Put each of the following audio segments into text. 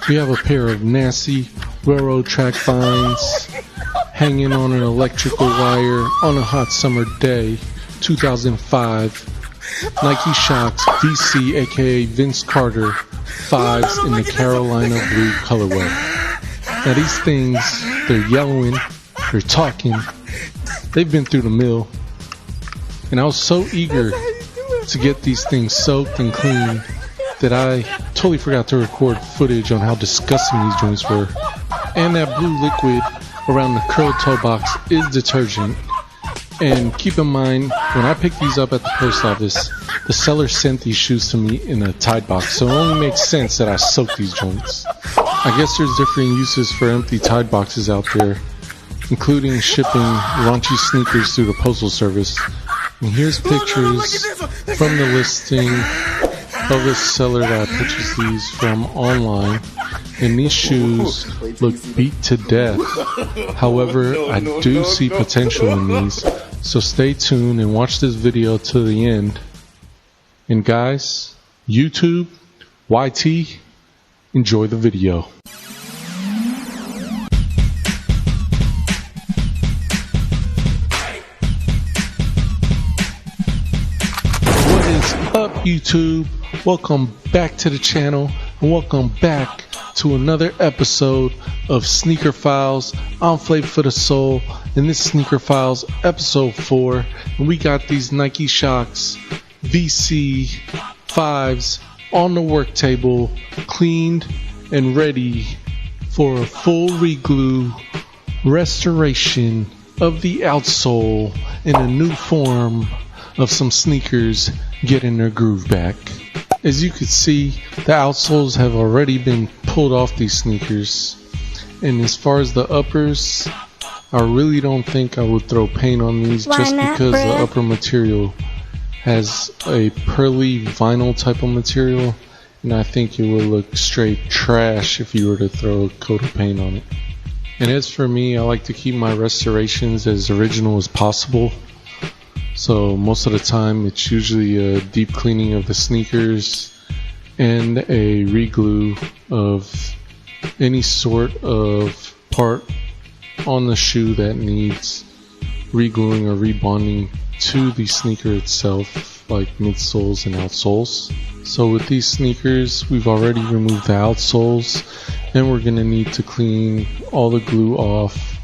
We have a pair of nasty railroad track binds hanging on an electrical wire on a hot summer day, 2005. Nike shox vc aka Vince Carter 5s in the Carolina blue colorway. Now these things, they're yellowing, they're talking, they've been through the mill, and I was so eager to get these things soaked and clean that I totally forgot to record footage on how disgusting these joints were. And that blue liquid around the curl toe box is detergent. And keep in mind, when I picked these up at the post office, the seller sent these shoes to me in a Tide box, so it only makes sense that I soak these joints. I guess there's different uses for empty Tide boxes out there, including shipping raunchy sneakers through the postal service. And here's pictures from the listing of the seller that I purchased these from online, and these shoes look beat to death. However, I do see potential in these, so stay tuned and watch this video to the end. And guys, YouTube, YT, enjoy the video. What is up, YouTube? Welcome back to the channel, and welcome back to another episode of Sneaker Files. I'm Flavor for the Soul, and this is Sneaker Files episode 4, and we got these Nike shox VC 5s on the work table, cleaned and ready for a full reglue restoration of the outsole in a new form of some sneakers getting their groove back. As you can see, the outsoles have already been pulled off these sneakers, and as far as the uppers, I really don't think I would throw paint on these just because the upper material has a pearly vinyl type of material, and I think it would look straight trash if you were to throw a coat of paint on it. And as for me, I like to keep my restorations as original as possible. So most of the time it's usually a deep cleaning of the sneakers and a reglue of any sort of part on the shoe that needs regluing or rebonding to the sneaker itself, like midsoles and outsoles. So with these sneakers, we've already removed the outsoles, and we're going to need to clean all the glue off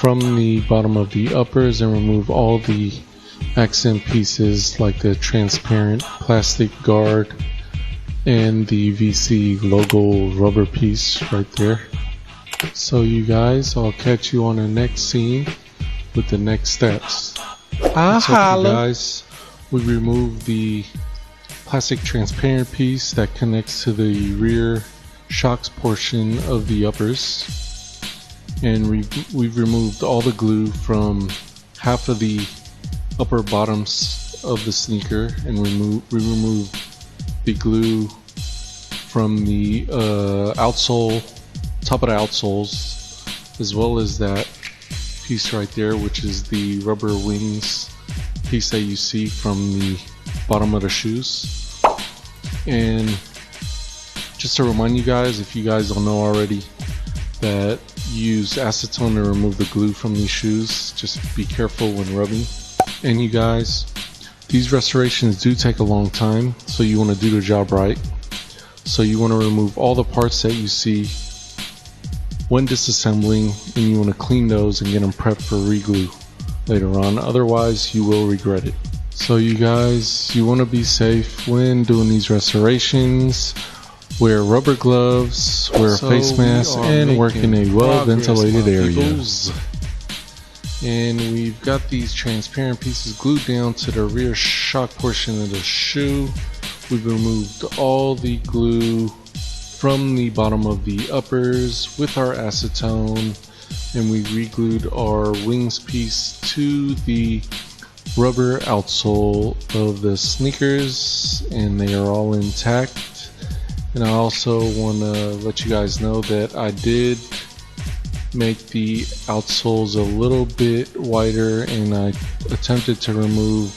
from the bottom of the uppers and remove all the accent pieces like the transparent plastic guard and the VC logo rubber piece right there. So you guys, I'll catch you on the next scene with the next steps. So you guys, we removed the plastic transparent piece that connects to the rear shox portion of the uppers, and we've removed all the glue from half of the upper bottoms of the sneaker, and we removed the glue from the outsole, top of the outsoles, as well as that piece right there, which is the rubber wings piece that you see from the bottom of the shoes. And just to remind you guys, if you guys don't know already, that use acetone to remove the glue from these shoes. Just be careful when rubbing. And you guys, these restorations do take a long time, so you want to do the job right. So you want to remove all the parts that you see when disassembling, and you want to clean those and get them prepped for reglue later on, otherwise you will regret it. So you guys, you want to be safe when doing these restorations. Wear rubber gloves, wear a face mask, and work in a well ventilated area. And we've got these transparent pieces glued down to the rear shock portion of the shoe. We've removed all the glue from the bottom of the uppers with our acetone, and we re-glued our wings piece to the rubber outsole of the sneakers, and they are all intact. And I also want to let you guys know that I did make the outsoles a little bit whiter, and I attempted to remove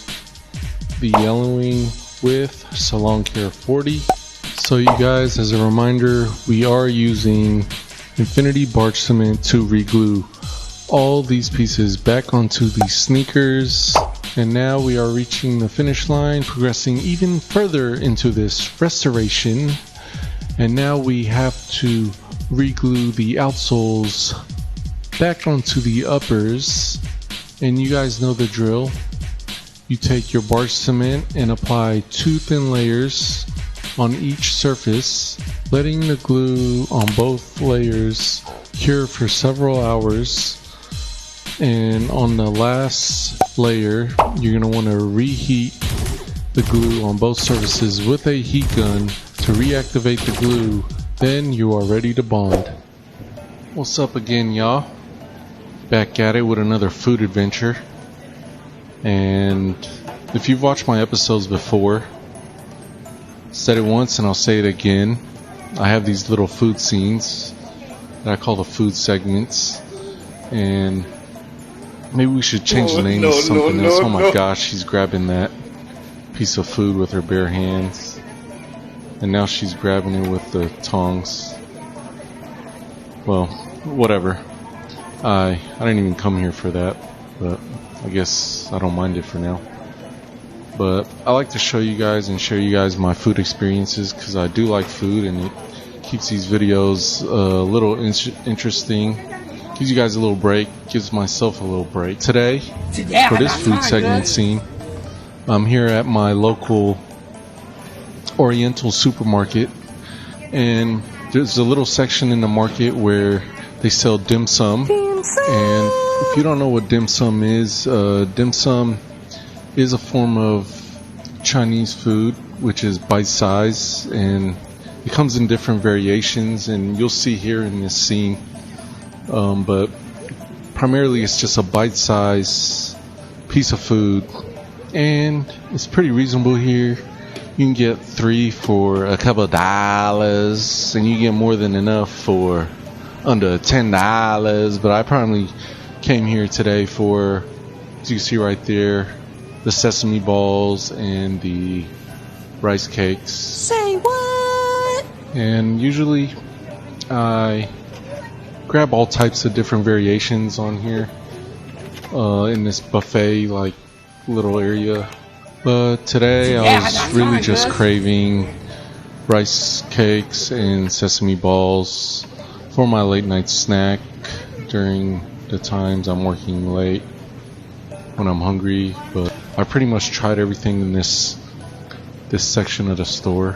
the yellowing with Salon Care 40. So you guys, as a reminder, we are using Infinity Barge Cement to reglue all these pieces back onto the sneakers. And now we are reaching the finish line, progressing even further into this restoration. And now we have to reglue the outsoles back onto the uppers. And you guys know the drill. You take your barge cement and apply 2 thin layers on each surface, letting the glue on both layers cure for several hours. And on the last layer, you're going to want to reheat the glue on both surfaces with a heat gun to reactivate the glue. Then you are ready to bond. What's up again, y'all? Back at it with another food adventure. And if you've watched my episodes before, said it once and I'll say it again, I have these little food scenes that I call the food segments. And maybe we should change the name to something else. Oh my gosh, she's grabbing that piece of food with her bare hands. And now she's grabbing it with the tongs. Well, whatever. I didn't even come here for that, but I guess I don't mind it for now. But I like to show you guys and share you guys my food experiences because I do like food, and it keeps these videos a little interesting. Gives you guys a little break, gives myself a little break. Today, for this food segment scene, I'm here at my local Oriental supermarket, and there's a little section in the market where they sell dim sum. And if you don't know what dim sum is a form of Chinese food which is bite size, and it comes in different variations, and you'll see here in this scene. But primarily it's just a bite-size piece of food, and it's pretty reasonable here. You can get 3 for a couple of dollars, and you get more than enough for under $10. But I probably came here today for, as you see right there, the sesame balls and the rice cakes. Say what? And usually I grab all types of different variations on here in this buffet like little area, but today I was really just craving rice cakes and sesame balls for my late night snack during the times I'm working late when I'm hungry. But I pretty much tried everything in this section of the store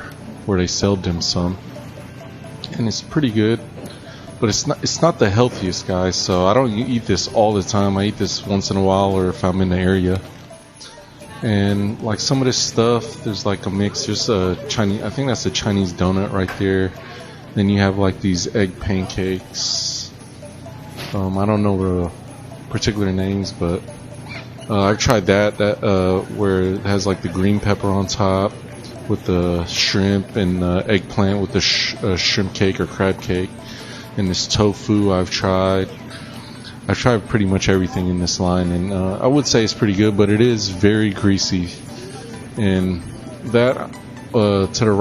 where they sell dim sum, and it's pretty good. But it's not the healthiest, guys, so I don't eat this all the time. I eat this once in a while, or if I'm in the area. And like some of this stuff, there's like a mix. There's a Chinese, I think that's a Chinese donut right there. Then you have like these egg pancakes. I don't know the particular names, but I've tried that where it has like the green pepper on top with the shrimp, and the eggplant with the shrimp cake or crab cake. And this tofu I've tried pretty much everything in this line, and I would say it's pretty good, but it is very greasy. And that to the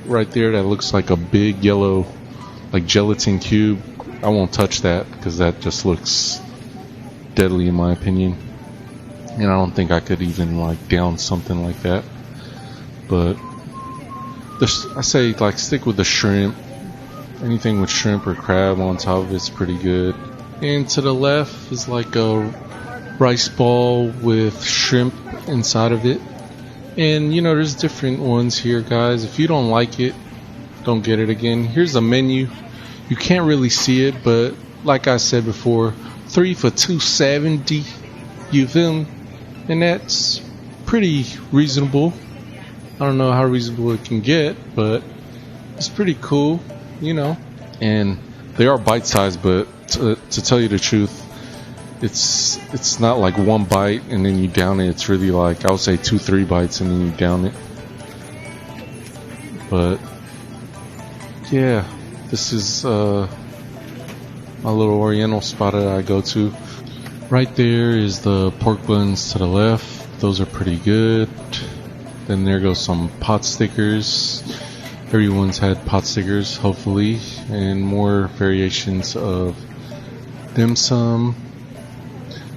right there, that looks like a big yellow like gelatin cube. I won't touch that because that just looks deadly in my opinion, and I don't think I could even like down something like that. But I say like stick with the shrimp. Anything with shrimp or crab on top of it's pretty good. And to the left is like a rice ball with shrimp inside of it. And you know, there's different ones here, guys. If you don't like it, don't get it again. Here's a menu. You can't really see it, but like I said before, 3 for $2.70. You feel me? And that's pretty reasonable. I don't know how reasonable it can get, but it's pretty cool. You know, and they are bite-sized, but to tell you the truth, it's not like one bite and then you down it. It's really like, I would say 2-3 bites and then you down it. But yeah, this is my little Oriental spot that I go to. Right there is the pork buns to the left. Those are pretty good. Then there goes some pot stickers. everyone's had pot stickers, hopefully, and more variations of dim sum.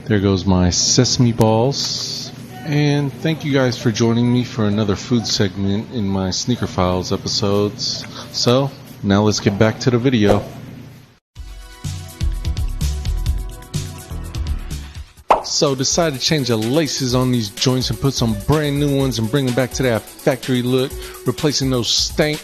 There goes my sesame balls. And thank you guys for joining me for another food segment in my Sneaker Files episodes. So, now let's get back to the video. So decided to change the laces on these joints and put some brand new ones and bring them back to that factory look, replacing those stank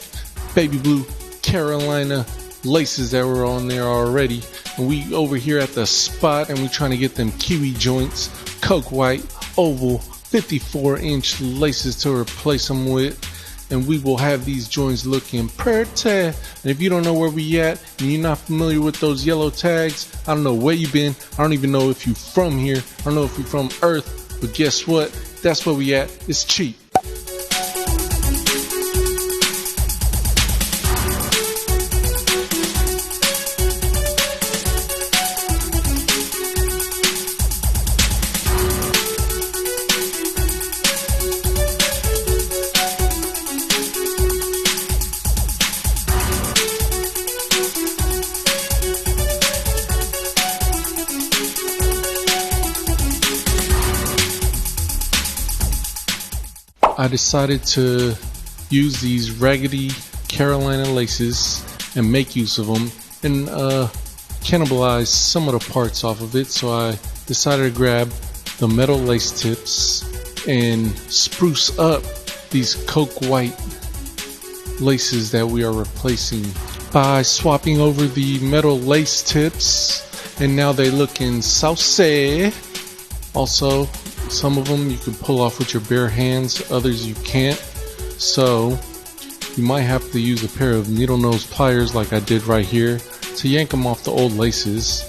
baby blue Carolina laces that were on there already. And we over here at the spot and we trying to get them kiwi joints, coke white, oval, 54-inch laces to replace them with. And we will have these joints looking pretty. And if you don't know where we at and you're not familiar with those yellow tags, I don't know where you been. I don't even know if you from here. I don't know if you're from Earth. But guess what? That's where we at. It's cheap. I decided to use these raggedy Carolina laces and make use of them and cannibalize some of the parts off of it. So I decided to grab the metal lace tips and spruce up these coke white laces that we are replacing by swapping over the metal lace tips, and now they looking saucy. Also, some of them you can pull off with your bare hands, others you can't. So you might have to use a pair of needle nose pliers like I did right here to yank them off the old laces.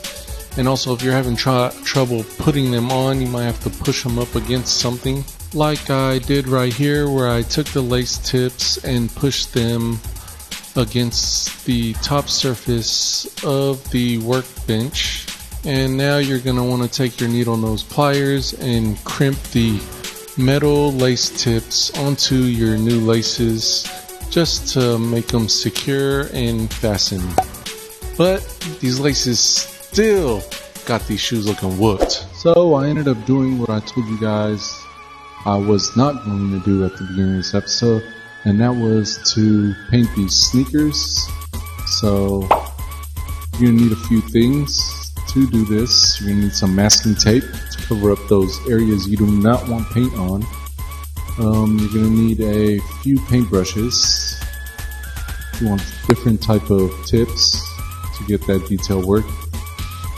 And also, if you're having trouble putting them on, you might have to push them up against something like I did right here, where I took the lace tips and pushed them against the top surface of the workbench. And now you're going to want to take your needle nose pliers and crimp the metal lace tips onto your new laces just to make them secure and fasten. But these laces still got these shoes looking whooped. So I ended up doing what I told you guys I was not going to do at the beginning of this episode, and that was to paint these sneakers. So you're going to need a few things to do this. You're going to need some masking tape to cover up those areas you do not want paint on. You're going to need a few paintbrushes. You want different type of tips to get that detail work.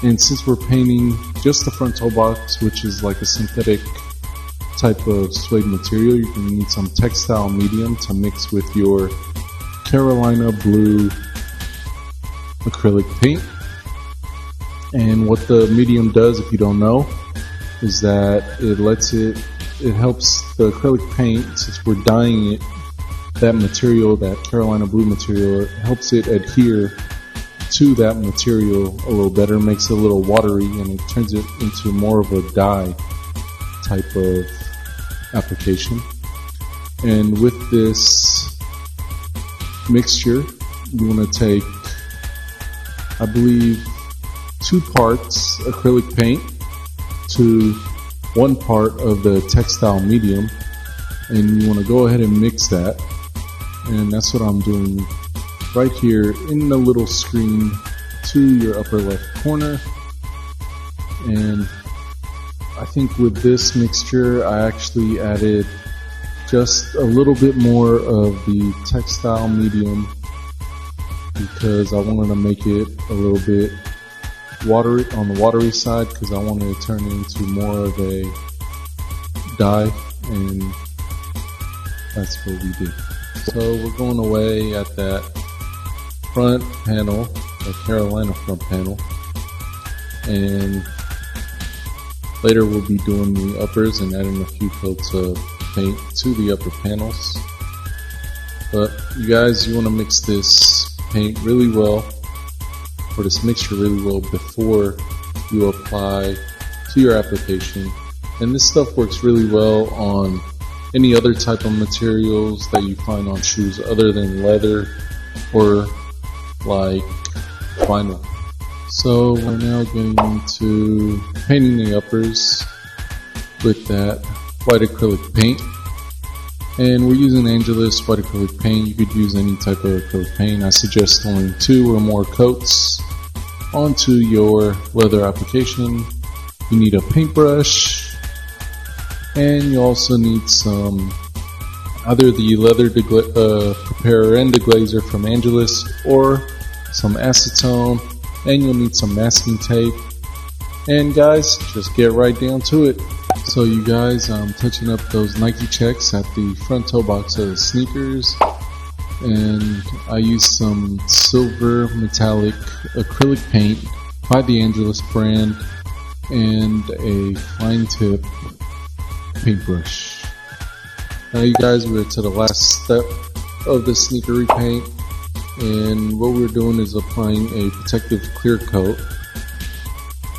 And since we're painting just the front toe box, which is like a synthetic type of suede material, you're going to need some textile medium to mix with your Carolina blue acrylic paint. And what the medium does, if you don't know, is that it helps the acrylic paint, since we're dyeing it, that material, that Carolina blue material, it helps it adhere to that material a little better, makes it a little watery, and it turns it into more of a dye type of application. And with this mixture, you want to take, I believe, 2 parts acrylic paint to 1 part of the textile medium, and you want to go ahead and mix that. And that's what I'm doing right here in the little screen to your upper left corner. And I think with this mixture I actually added just a little bit more of the textile medium because I wanted to make it a little bit watery on the watery side, because I wanted to turn it into more of a dye, and that's what we did. So we're going away at that front panel, the Carolina front panel, and later we'll be doing the uppers and adding a few coats of paint to the upper panels. But you guys, you want to mix this paint really well, or this mixture really well, before you apply to your application. And this stuff works really well on any other type of materials that you find on shoes other than leather or like vinyl. So we're now getting into painting the uppers with that white acrylic paint. And we're using Angelus white acrylic paint. You could use any type of acrylic paint. I suggest throwing 2 or more coats onto your leather application. You need a paintbrush, and you also need some either the leather preparer and deglazer from Angelus or some acetone, and you'll need some masking tape. And guys, just get right down to it. So you guys, I'm touching up those Nike checks at the front toe box of the sneakers, and I used some silver metallic acrylic paint by the Angelus brand and a fine tip paintbrush. Now you guys, we're to the last step of the sneaker repaint, and what we're doing is applying a protective clear coat.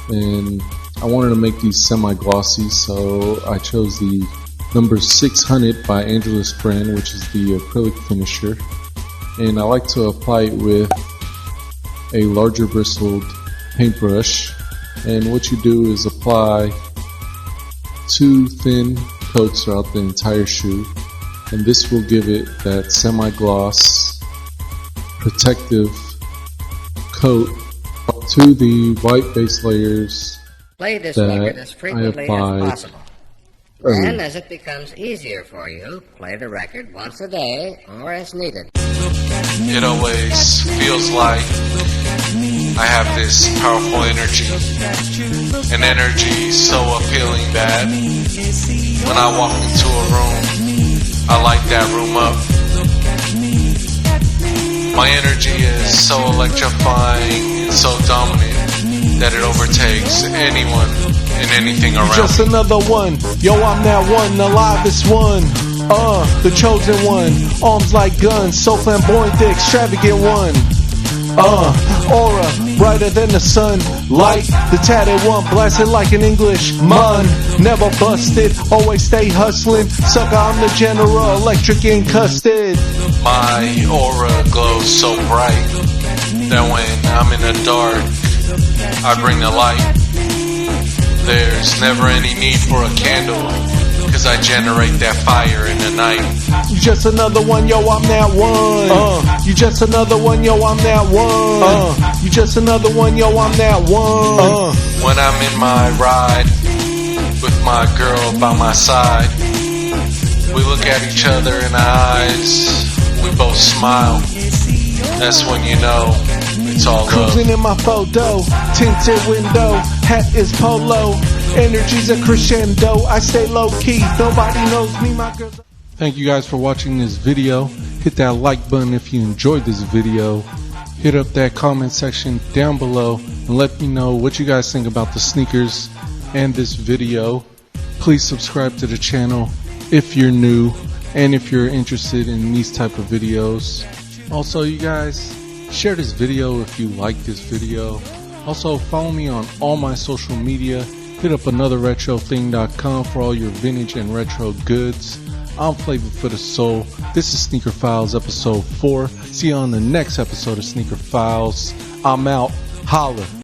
And I wanted to make these semi-glossy, so I chose the number 600 by Angelus brand, which is the acrylic finisher. And I like to apply it with a larger bristled paintbrush. And what you do is apply 2 thin coats throughout the entire shoe, and this will give it that semi-gloss protective coat to the white base layers. Play this record as frequently as possible. And as it becomes easier for you, play the record once a day or as needed. It always feels like I have this powerful energy, an energy so appealing that when I walk into a room, I light that room up. My energy is so electrifying and so dominant that it overtakes anyone and anything around. Just another one, yo, I'm that one, the livest one. The chosen one, arms like guns, so flamboyant, the extravagant one. Aura, brighter than the sun, light, the tatted one, blasted like an Englishman. Never busted, always stay hustling, sucker, I'm the general, electric encrusted. My aura glows so bright that when I'm in the dark, I bring the light. There's never any need for a candle, cause I generate that fire in the night. You just another one, yo, I'm that one. You just another one, yo, I'm that one. You just another one, yo, I'm that one. When I'm in my ride with my girl by my side, we look at each other in the eyes, we both smile. That's when you know it's all love. Cruising in my photo, tinted window, hat is polo, energy's a crescendo, I stay low key, nobody knows me, my girl's... Thank you guys for watching this video. Hit that like button if you enjoyed this video. Hit up that comment section down below and let me know what you guys think about the sneakers and this video. Please subscribe to the channel if you're new and if you're interested in these type of videos. Also, you guys, share this video if you like this video. Also, follow me on all my social media. Hit up anotherretrothing.com for all your vintage and retro goods. I'm Flavor for the Soul. This is Sneaker Files episode 4. See you on the next episode of Sneaker Files. I'm out. Holla.